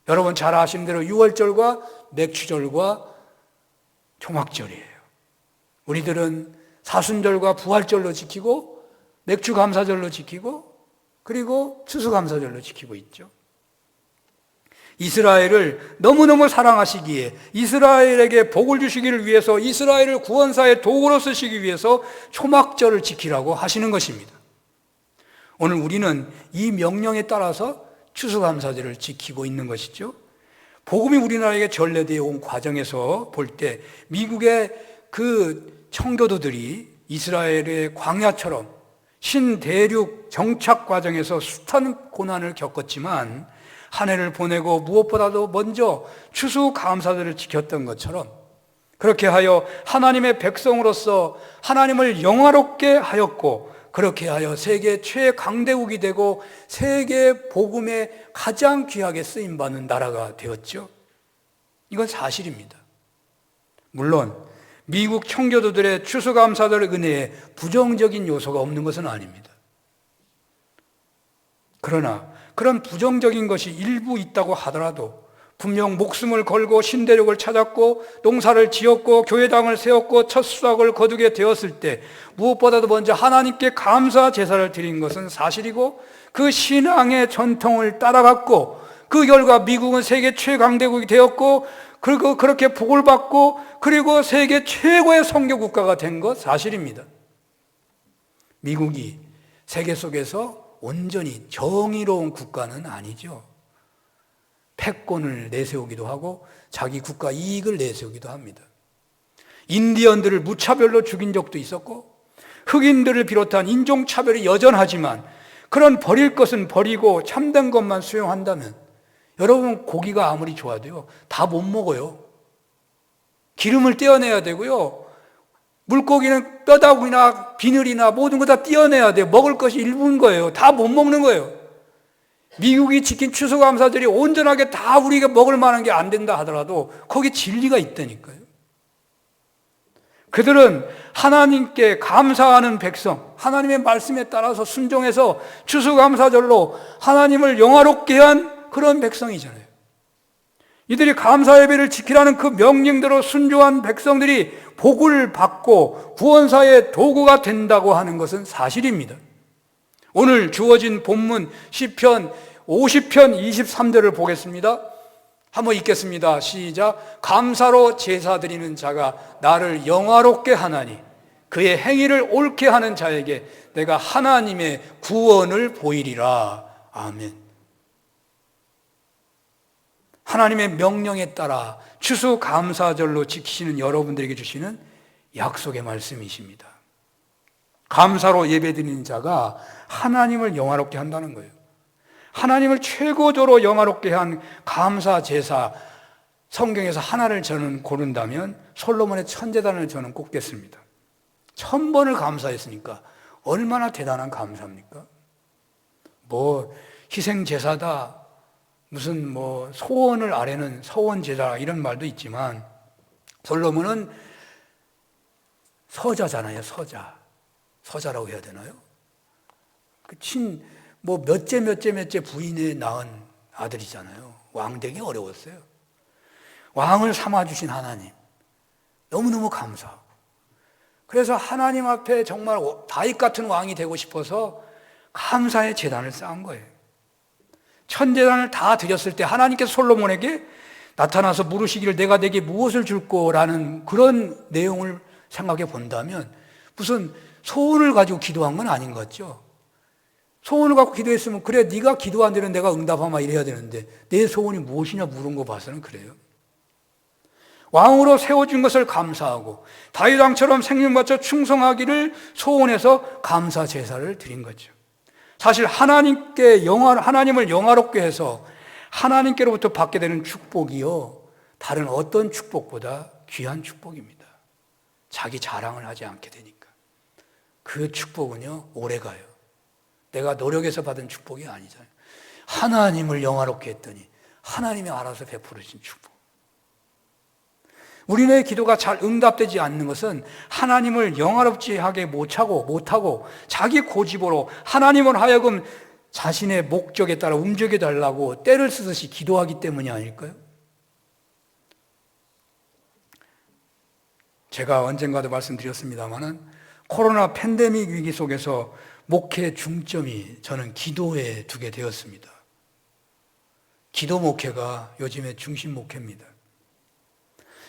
여러분 잘 아시는 대로 유월절과 맥추절과 초막절이에요. 우리들은 사순절과 부활절로 지키고 맥추감사절로 지키고 그리고 추수감사절로 지키고 있죠. 이스라엘을 너무너무 사랑하시기에 이스라엘에게 복을 주시기를 위해서 이스라엘을 구원사의 도구로 쓰시기 위해서 초막절을 지키라고 하시는 것입니다. 오늘 우리는 이 명령에 따라서 추수감사절을 지키고 있는 것이죠. 복음이 우리나라에게 전래되어 온 과정에서 볼 때 미국의 그 청교도들이 이스라엘의 광야처럼 신대륙 정착 과정에서 숱한 고난을 겪었지만 한 해를 보내고 무엇보다도 먼저 추수감사절을 지켰던 것처럼 그렇게 하여 하나님의 백성으로서 하나님을 영화롭게 하였고 그렇게 하여 세계 최강대국이 되고 세계 복음에 가장 귀하게 쓰임받는 나라가 되었죠. 이건 사실입니다. 물론 미국 청교도들의 추수감사절 은혜에 부정적인 요소가 없는 것은 아닙니다. 그러나 그런 부정적인 것이 일부 있다고 하더라도 분명 목숨을 걸고 신대륙을 찾았고 농사를 지었고 교회당을 세웠고 첫 수확을 거두게 되었을 때 무엇보다도 먼저 하나님께 감사 제사를 드린 것은 사실이고, 그 신앙의 전통을 따라갔고 그 결과 미국은 세계 최강대국이 되었고, 그리고 그렇게 복을 받고, 그리고 세계 최고의 선교 국가가 된 것 사실입니다. 미국이 세계 속에서 온전히 정의로운 국가는 아니죠. 패권을 내세우기도 하고 자기 국가 이익을 내세우기도 합니다. 인디언들을 무차별로 죽인 적도 있었고, 흑인들을 비롯한 인종차별이 여전하지만 그런 버릴 것은 버리고 참된 것만 수용한다면 여러분, 고기가 아무리 좋아도요 다 못 먹어요. 기름을 떼어내야 되고요, 물고기는 뼈다귀나 비늘이나 모든 거 다 떼어내야 돼요. 먹을 것이 일부인 거예요. 다 못 먹는 거예요. 미국이 지킨 추수감사절이 온전하게 다 우리가 먹을 만한 게 안 된다 하더라도 거기 진리가 있다니까요. 그들은 하나님께 감사하는 백성, 하나님의 말씀에 따라서 순종해서 추수감사절로 하나님을 영화롭게 한 그런 백성이잖아요. 이들이 감사 예배를 지키라는 그 명령대로 순종한 백성들이 복을 받고 구원사의 도구가 된다고 하는 것은 사실입니다. 오늘 주어진 본문 시편 50편 23절을 보겠습니다. 한번 읽겠습니다. 시작. 감사로 제사 드리는 자가 나를 영화롭게 하나니 그의 행위를 옳게 하는 자에게 내가 하나님의 구원을 보이리라. 아멘. 하나님의 명령에 따라 추수감사절로 지키시는 여러분들에게 주시는 약속의 말씀이십니다. 감사로 예배드리는 자가 하나님을 영화롭게 한다는 거예요. 하나님을 최고조로 영화롭게 한 감사 제사, 성경에서 하나를 저는 고른다면 솔로몬의 천제단을 저는 꼽겠습니다. 1000번을 감사했으니까 얼마나 대단한 감사입니까? 뭐 희생 제사다, 무슨 뭐 소원을 아뢰는 서원 제사 이런 말도 있지만, 솔로몬은 서자잖아요. 서자라고 해야 되나요? 뭐 몇째 부인에 낳은 아들이잖아요. 왕 되기 어려웠어요. 왕을 삼아주신 하나님, 너무너무 감사하고, 그래서 하나님 앞에 정말 다윗 같은 왕이 되고 싶어서 감사의 제단을 쌓은 거예요. 천제단을 다 드렸을 때 하나님께서 솔로몬에게 나타나서 물으시기를 내가 내게 무엇을 줄 거라는 그런 내용을 생각해 본다면 무슨 소원을 가지고 기도한 건 아닌 것 같죠. 소원을 갖고 기도했으면 그래 네가 기도한 대로 내가 응답하마 이래야 되는데 내 소원이 무엇이냐 물은 거 봐서는 그래요. 왕으로 세워준 것을 감사하고 다윗 왕처럼 생명 바쳐 충성하기를 소원해서 감사 제사를 드린 거죠. 사실 하나님을 영화롭게 해서 하나님께로부터 받게 되는 축복이요, 다른 어떤 축복보다 귀한 축복입니다. 자기 자랑을 하지 않게 되니까. 그 축복은요 오래가요. 내가 노력해서 받은 축복이 아니잖아요. 하나님을 영화롭게 했더니 하나님이 알아서 베풀어진 축복. 우리네 기도가 잘 응답되지 않는 것은 하나님을 영화롭지 하게 못하고 자기 고집으로 하나님을 하여금 자신의 목적에 따라 움직여 달라고 때를 쓰듯이 기도하기 때문이 아닐까요? 제가 언젠가도 말씀드렸습니다마는 코로나 팬데믹 위기 속에서 목회 중점이 저는 기도에 두게 되었습니다. 기도 목회가 요즘의 중심 목회입니다.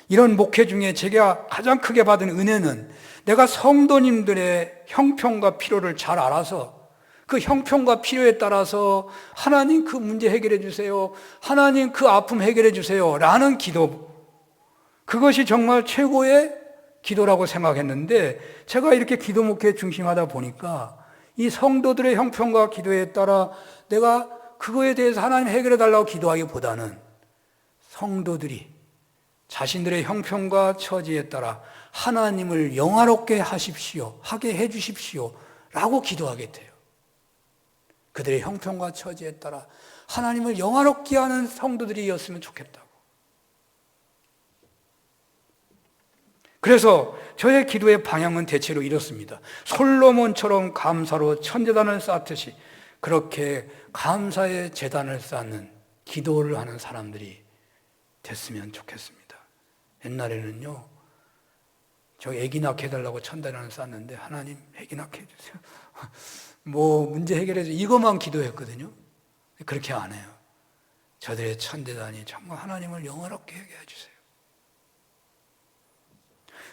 이런 목회 중에 제가 가장 크게 받은 은혜는 내가 성도님들의 형편과 필요를 잘 알아서 그 형편과 필요에 따라서 하나님 그 문제 해결해 주세요, 하나님 그 아픔 해결해 주세요 라는 기도, 그것이 정말 최고의 기도라고 생각했는데, 제가 이렇게 기도 목회 중심하다 보니까 이 성도들의 형편과 기도에 따라 내가 그거에 대해서 하나님 해결해 달라고 기도하기보다는 성도들이 자신들의 형편과 처지에 따라 하나님을 영화롭게 하게 해 주십시오 라고 기도하게 돼요. 그들의 형편과 처지에 따라 하나님을 영화롭게 하는 성도들이었으면 좋겠다고. 그래서 저의 기도의 방향은 대체로 이렇습니다. 솔로몬처럼 감사로 천제단을 쌓듯이 그렇게 감사의 제단을 쌓는 기도를 하는 사람들이 됐으면 좋겠습니다. 옛날에는요, 저 애기 낳게 해달라고 1,000달러는 쌌는데 하나님 애기 낳게 해주세요. 뭐 문제 해결해줘, 이것만 기도했거든요. 그렇게 안 해요. 저들의 천대단이 정말 하나님을 영화롭게 하게 해주세요.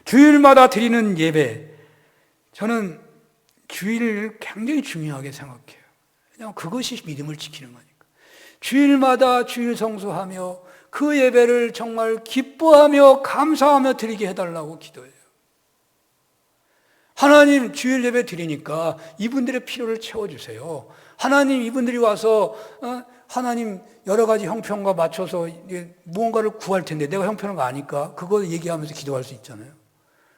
주일마다 드리는 예배, 저는 주일을 굉장히 중요하게 생각해요. 왜냐하면 그것이 믿음을 지키는 거니까. 주일마다 주일 성수하며 그 예배를 정말 기뻐하며 감사하며 드리게 해달라고 기도해요. 하나님, 주일 예배 드리니까 이분들의 필요를 채워주세요. 하나님, 이분들이 와서 하나님 여러 가지 형편과 맞춰서 무언가를 구할 텐데 내가 형편을 아니까 그거 얘기하면서 기도할 수 있잖아요.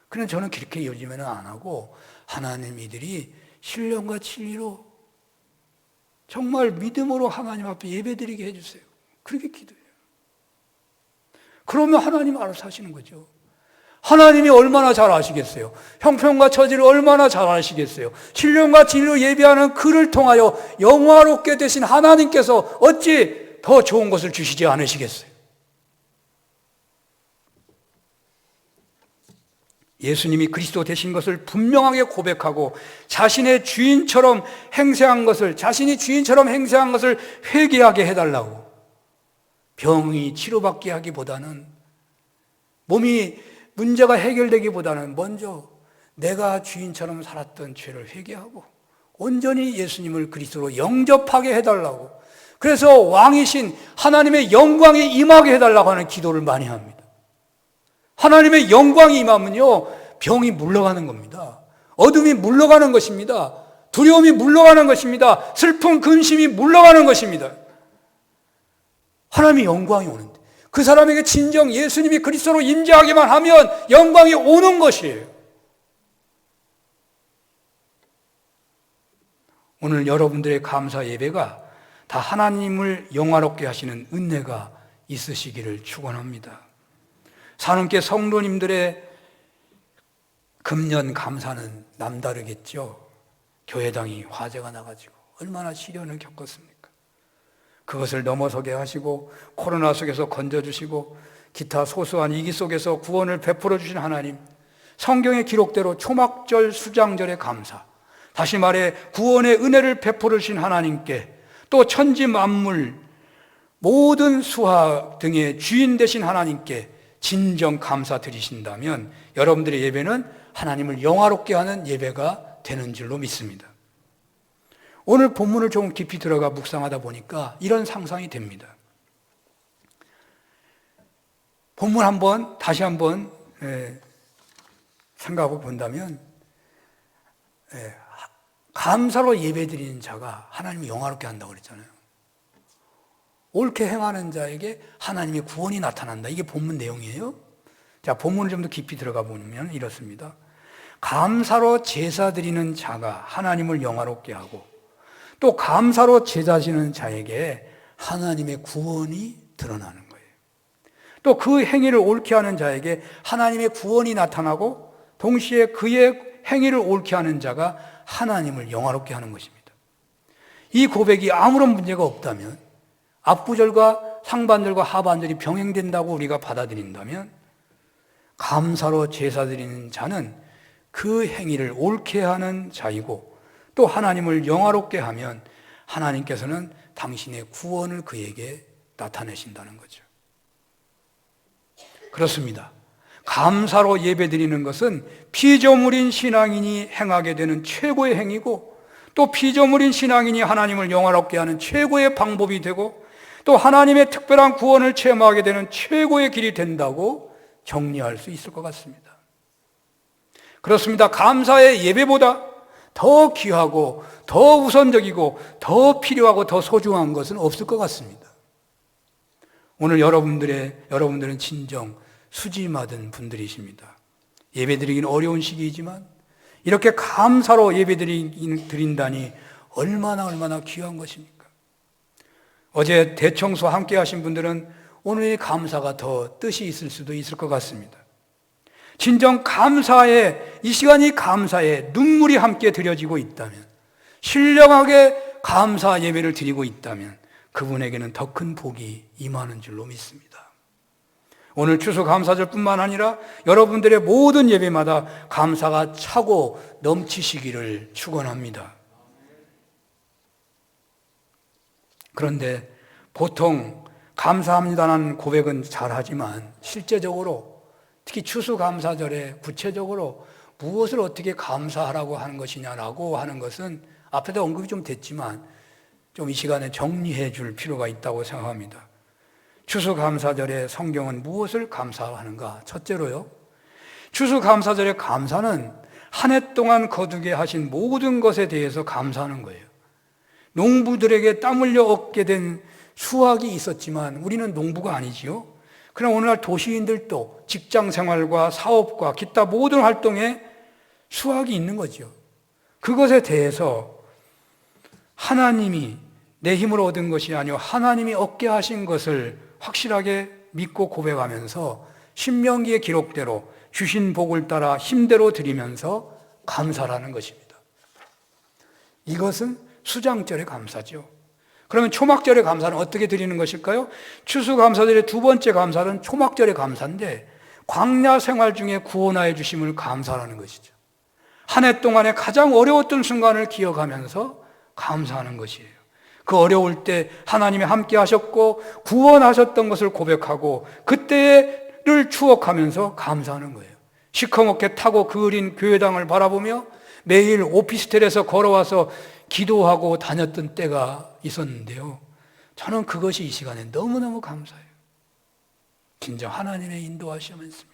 그런데 저는 그렇게 요즘에는 안 하고 하나님, 이들이 신령과 진리로 정말 믿음으로 하나님 앞에 예배드리게 해주세요. 그렇게 기도해요. 그러면 하나님 알아서 하시는 거죠. 하나님이 얼마나 잘 아시겠어요? 형편과 처지를 얼마나 잘 아시겠어요? 신령과 진리로 예배하는 그를 통하여 영화롭게 되신 하나님께서 어찌 더 좋은 것을 주시지 않으시겠어요? 예수님이 그리스도 되신 것을 분명하게 고백하고 자신의 주인처럼 행세한 것을, 자신이 주인처럼 행세한 것을 회개하게 해달라고, 병이 치료받게 하기보다는, 몸이 문제가 해결되기보다는 먼저 내가 주인처럼 살았던 죄를 회개하고 온전히 예수님을 그리스도로 영접하게 해달라고, 그래서 왕이신 하나님의 영광이 임하게 해달라고 하는 기도를 많이 합니다. 하나님의 영광이 임하면요, 병이 물러가는 겁니다. 어둠이 물러가는 것입니다. 두려움이 물러가는 것입니다. 슬픔, 근심이 물러가는 것입니다. 하나님의 영광이 오는데 그 사람에게 진정 예수님이 그리스도로 임재하기만 하면 영광이 오는 것이에요. 오늘 여러분들의 감사 예배가 다 하나님을 영화롭게 하시는 은혜가 있으시기를 축원합니다. 산업계 성도님들의 금년 감사는 남다르겠죠. 교회당이 화재가 나가지고 얼마나 시련을 겪었습니까? 그것을 넘어서게 하시고 코로나 속에서 건져주시고 기타 소소한 위기 속에서 구원을 베풀어 주신 하나님, 성경의 기록대로 초막절 수장절의 감사, 다시 말해 구원의 은혜를 베풀어 주신 하나님께, 또 천지 만물 모든 수화 등의 주인 되신 하나님께 진정 감사드리신다면 여러분들의 예배는 하나님을 영화롭게 하는 예배가 되는 줄로 믿습니다. 오늘 본문을 좀 깊이 들어가 묵상하다 보니까 이런 상상이 됩니다. 본문 다시 한번 생각하고 본다면, 감사로 예배드리는 자가 하나님을 영화롭게 한다고 그랬잖아요. 옳게 행하는 자에게 하나님의 구원이 나타난다. 이게 본문 내용이에요. 자, 본문을 좀 더 깊이 들어가 보면 이렇습니다. 감사로 제사 드리는 자가 하나님을 영화롭게 하고, 또 감사로 제사 지는 자에게 하나님의 구원이 드러나는 거예요. 또 그 행위를 옳게 하는 자에게 하나님의 구원이 나타나고, 동시에 그의 행위를 옳게 하는 자가 하나님을 영화롭게 하는 것입니다. 이 고백이 아무런 문제가 없다면, 앞구절과 상반절과 하반절이 병행된다고 우리가 받아들인다면, 감사로 제사 드리는 자는 그 행위를 옳게 하는 자이고, 또 하나님을 영화롭게 하면 하나님께서는 당신의 구원을 그에게 나타내신다는 거죠. 그렇습니다. 감사로 예배드리는 것은 피조물인 신앙인이 행하게 되는 최고의 행위고, 또 피조물인 신앙인이 하나님을 영화롭게 하는 최고의 방법이 되고, 또 하나님의 특별한 구원을 체험하게 되는 최고의 길이 된다고 정리할 수 있을 것 같습니다. 그렇습니다. 감사의 예배보다 더 귀하고 더 우선적이고 더 필요하고 더 소중한 것은 없을 것 같습니다. 오늘 여러분들은 진정 수지 맞은 분들이십니다. 예배드리기는 어려운 시기이지만 이렇게 감사로 예배드린다니 얼마나 귀한 것입니까? 어제 대청소 함께 하신 분들은 오늘의 감사가 더 뜻이 있을 수도 있을 것 같습니다. 진정 감사에, 이 시간이 감사에 눈물이 함께 드려지고 있다면, 신령하게 감사 예배를 드리고 있다면 그분에게는 더 큰 복이 임하는 줄로 믿습니다. 오늘 추수감사절뿐만 아니라 여러분들의 모든 예배마다 감사가 차고 넘치시기를 축원합니다. 그런데 보통 감사합니다라는 고백은 잘하지만 실제적으로 특히 추수감사절에 구체적으로 무엇을 어떻게 감사하라고 하는 것이냐라고 하는 것은 앞에도 언급이 좀 됐지만 좀 이 시간에 정리해 줄 필요가 있다고 생각합니다. 추수감사절에 성경은 무엇을 감사하는가? 첫째로요, 추수감사절의 감사는 한 해 동안 거두게 하신 모든 것에 대해서 감사하는 거예요. 농부들에게 땀 흘려 얻게 된 수확이 있었지만 우리는 농부가 아니지요. 그러나 오늘날 도시인들도 직장 생활과 사업과 기타 모든 활동에 수확이 있는 거죠. 그것에 대해서 하나님이 내 힘으로 얻은 것이 아니요 하나님이 얻게 하신 것을 확실하게 믿고 고백하면서 신명기의 기록대로 주신 복을 따라 힘대로 드리면서 감사라는 것입니다. 이것은 수장절의 감사죠. 그러면 초막절의 감사는 어떻게 드리는 것일까요? 추수감사절의 두 번째 감사는 초막절의 감사인데 광야 생활 중에 구원하여 주심을 감사하는 것이죠. 한 해 동안에 가장 어려웠던 순간을 기억하면서 감사하는 것이에요. 그 어려울 때 하나님이 함께 하셨고 구원하셨던 것을 고백하고 그때를 추억하면서 감사하는 거예요. 시커멓게 타고 그을린 교회당을 바라보며 매일 오피스텔에서 걸어와서 기도하고 다녔던 때가 있었는데요, 저는 그것이 이 시간에 너무너무 감사해요. 진정 하나님의 인도하심이었습니다.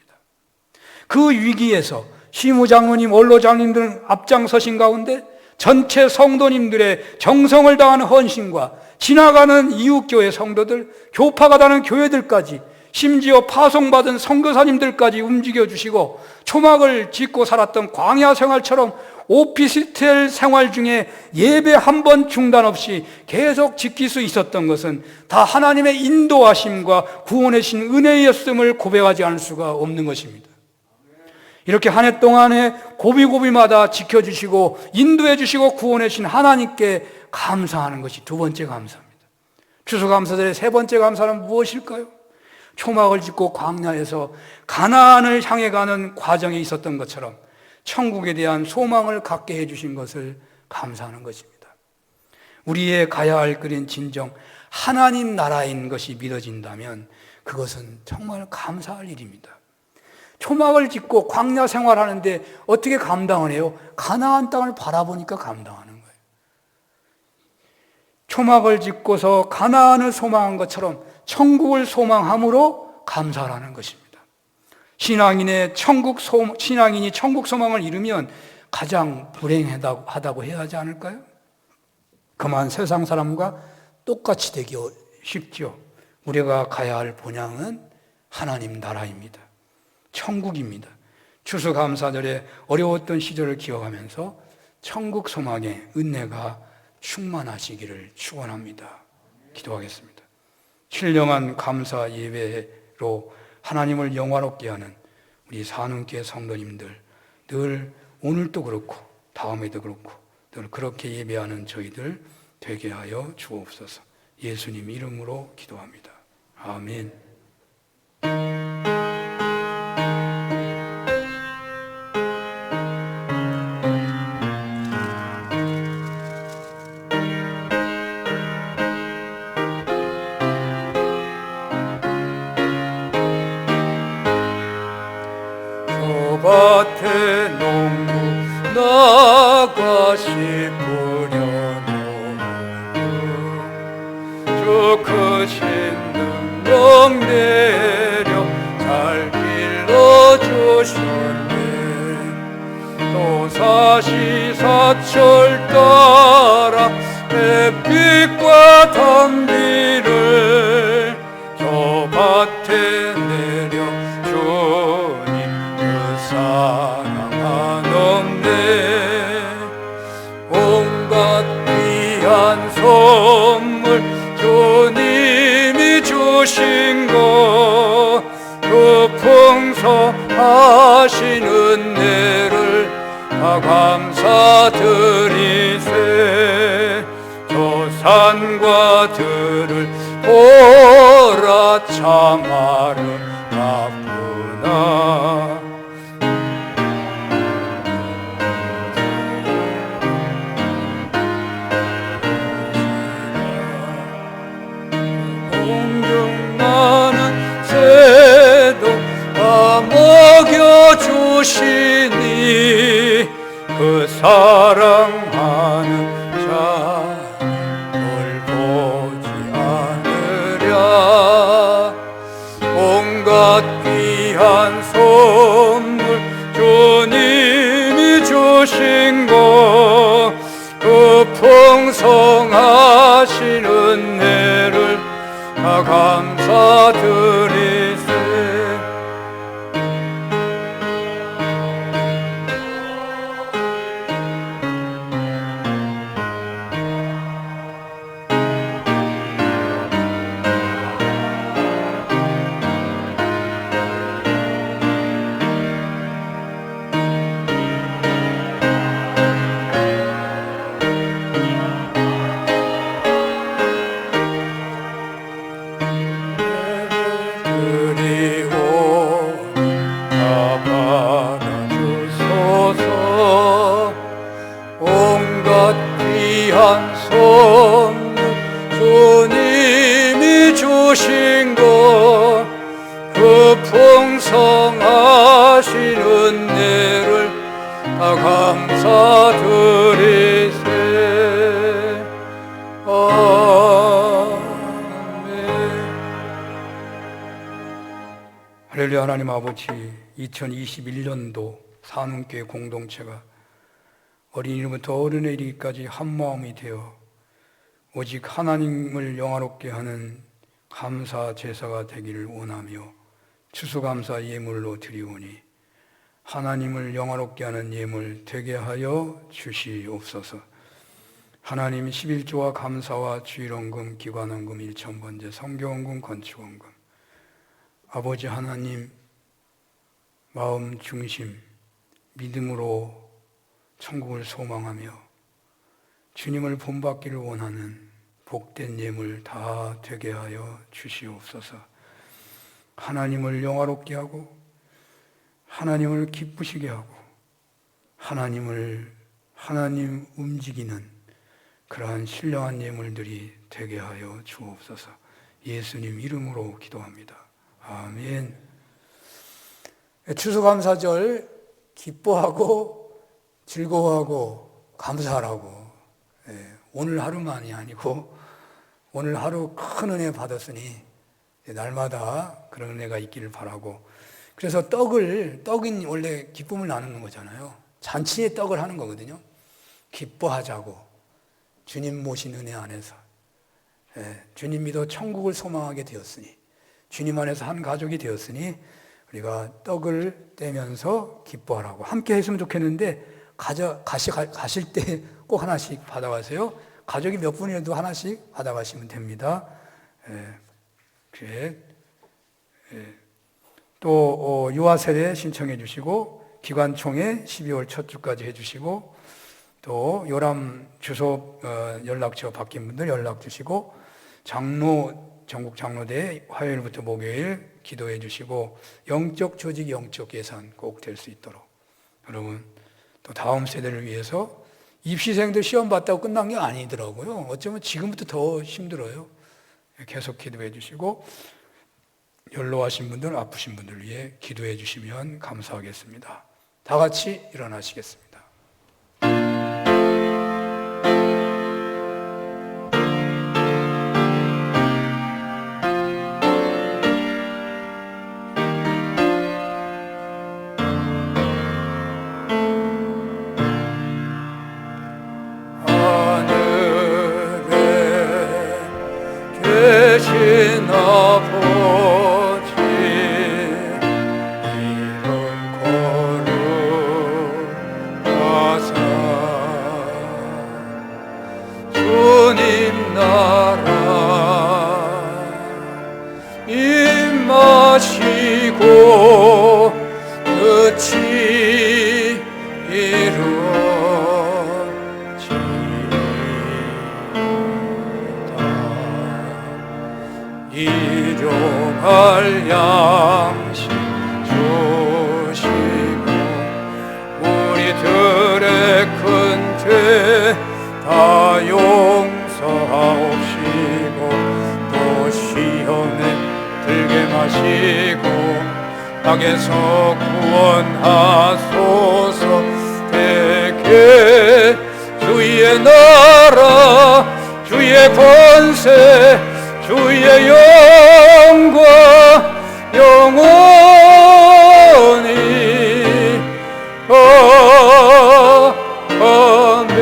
그 위기에서 시무장로님, 원로장님들 앞장서신 가운데 전체 성도님들의 정성을 다하는 헌신과 지나가는 이웃교회 성도들, 교파가 다는 교회들까지, 심지어 파송받은 선교사님들까지 움직여주시고 초막을 짓고 살았던 광야 생활처럼 오피스텔 생활 중에 예배 한 번 중단 없이 계속 지킬 수 있었던 것은 다 하나님의 인도하심과 구원의 신 은혜였음을 고백하지 않을 수가 없는 것입니다. 이렇게 한 해 동안에 고비고비마다 지켜주시고 인도해주시고 구원해주신 하나님께 감사하는 것이 두 번째 감사입니다. 추수감사절의 세 번째 감사는 무엇일까요? 초막을 짓고 광야에서 가나안을 향해 가는 과정에 있었던 것처럼 천국에 대한 소망을 갖게 해주신 것을 감사하는 것입니다. 우리의 가야 할 길은 진정 하나님 나라인 것이 믿어진다면 그것은 정말 감사할 일입니다. 초막을 짓고 광야 생활하는데 어떻게 감당을 해요? 가나안 땅을 바라보니까 감당하는 거예요. 초막을 짓고서 가나안을 소망한 것처럼 천국을 소망함으로 감사하는 것입니다. 신앙인이 천국 소망을 이루면 가장 불행하다고 해야 하지 않을까요? 그만 세상 사람과 똑같이 되기 쉽죠. 우리가 가야 할 본향은 하나님 나라입니다. 천국입니다. 추수감사절에 어려웠던 시절을 기억하면서 천국 소망의 은혜가 충만하시기를 축원합니다. 기도하겠습니다. 신령한 감사 예배로 하나님을 영화롭게 하는 우리 산운교회 성도님들, 늘 오늘도 그렇고 다음에도 그렇고 늘 그렇게 예배하는 저희들 되게 하여 주옵소서. 예수님 이름으로 기도합니다. 아멘. 밭에 농부 나가시 부려놓은 주 크신 능력 내려 잘 길러주셨네. 또 사시사철 따라 햇빛과 단비를 저 밭에 내려 사랑하는데 온갖 귀한 선물 주님이 주신 것, 그 풍성하신 은혜를 다 감사드리세. 저 산과 들을 보라 참 아름다워 아프나 공경나는 새도 다 먹여주시니 그 사랑하는 자를 보지 않으랴 온갖 귀한 선물 주님이 주신 것그 풍성하신 은혜를 다 감사드리세 주님이 주신 것그 풍성하신 은혜를 다 감사드리세 아멘. 할렐루야. 하나님 아버지, 2021년도 산운교회 공동체가 어린이부터 어른에 이르기까지 한 마음이 되어 오직 하나님을 영화롭게 하는 감사 제사가 되기를 원하며 추수감사 예물로 드리오니 하나님을 영화롭게 하는 예물 되게 하여 주시옵소서. 하나님 11조와 감사와 주일원금, 기관원금, 일천번제, 성교원금, 건축원금, 아버지 하나님 마음 중심 믿음으로 천국을 소망하며 주님을 본받기를 원하는 복된 예물 다 되게 하여 주시옵소서. 하나님을 영화롭게 하고 하나님을 기쁘시게 하고 하나님 움직이는 그러한 신령한 예물들이 되게 하여 주옵소서. 예수님 이름으로 기도합니다. 아멘. 추수감사절 기뻐하고 즐거워하고 감사하라고. 오늘 하루만이 아니고 오늘 하루 큰 은혜 받았으니 날마다 그런 은혜가 있기를 바라고, 그래서 떡은 원래 기쁨을 나누는 거잖아요. 잔치에 떡을 하는 거거든요. 기뻐하자고, 주님 모신 은혜 안에서 주님 믿어 천국을 소망하게 되었으니, 주님 안에서 한 가족이 되었으니 우리가 떡을 떼면서 기뻐하라고. 함께 했으면 좋겠는데 가실 때 꼭 하나씩 받아가세요. 가족이 몇 분이라도 하나씩 받아가시면 됩니다. 또 유아세례 신청해 주시고 기관총회 12월 첫 주까지 해주시고, 또 요람 주소 연락처 바뀐 분들 연락 주시고, 전국 장로대 화요일부터 목요일 기도해 주시고, 영적 조직, 영적 예산 꼭 될 수 있도록. 여러분, 또 다음 세대를 위해서 입시생들 시험 봤다고 끝난 게 아니더라고요. 어쩌면 지금부터 더 힘들어요. 계속 기도해 주시고, 연로하신 분들, 아프신 분들 위해 기도해 주시면 감사하겠습니다. 다 같이 일어나시겠습니다. 계신 아버지 이름 악에서 구원하소서. 대개 주의 나라 주의 권세 주의 영광 영원히 아멘.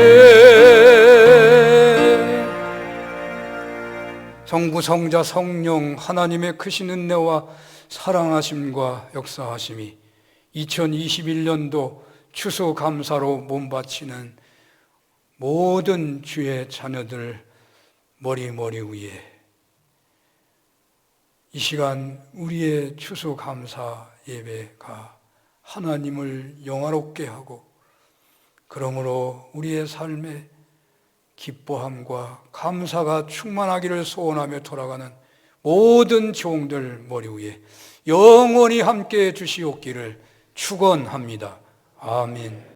성부 성자 성령 하나님의 크신 은혜와 사랑하심과 역사하심이 2021년도 추수감사로 몸바치는 모든 주의 자녀들 머리 위에 이 시간 우리의 추수감사 예배가 하나님을 영화롭게 하고 그러므로 우리의 삶에 기뻐함과 감사가 충만하기를 소원하며 돌아가는 모든 종들 머리 위에 영원히 함께 주시옵기를 축원합니다. 아멘.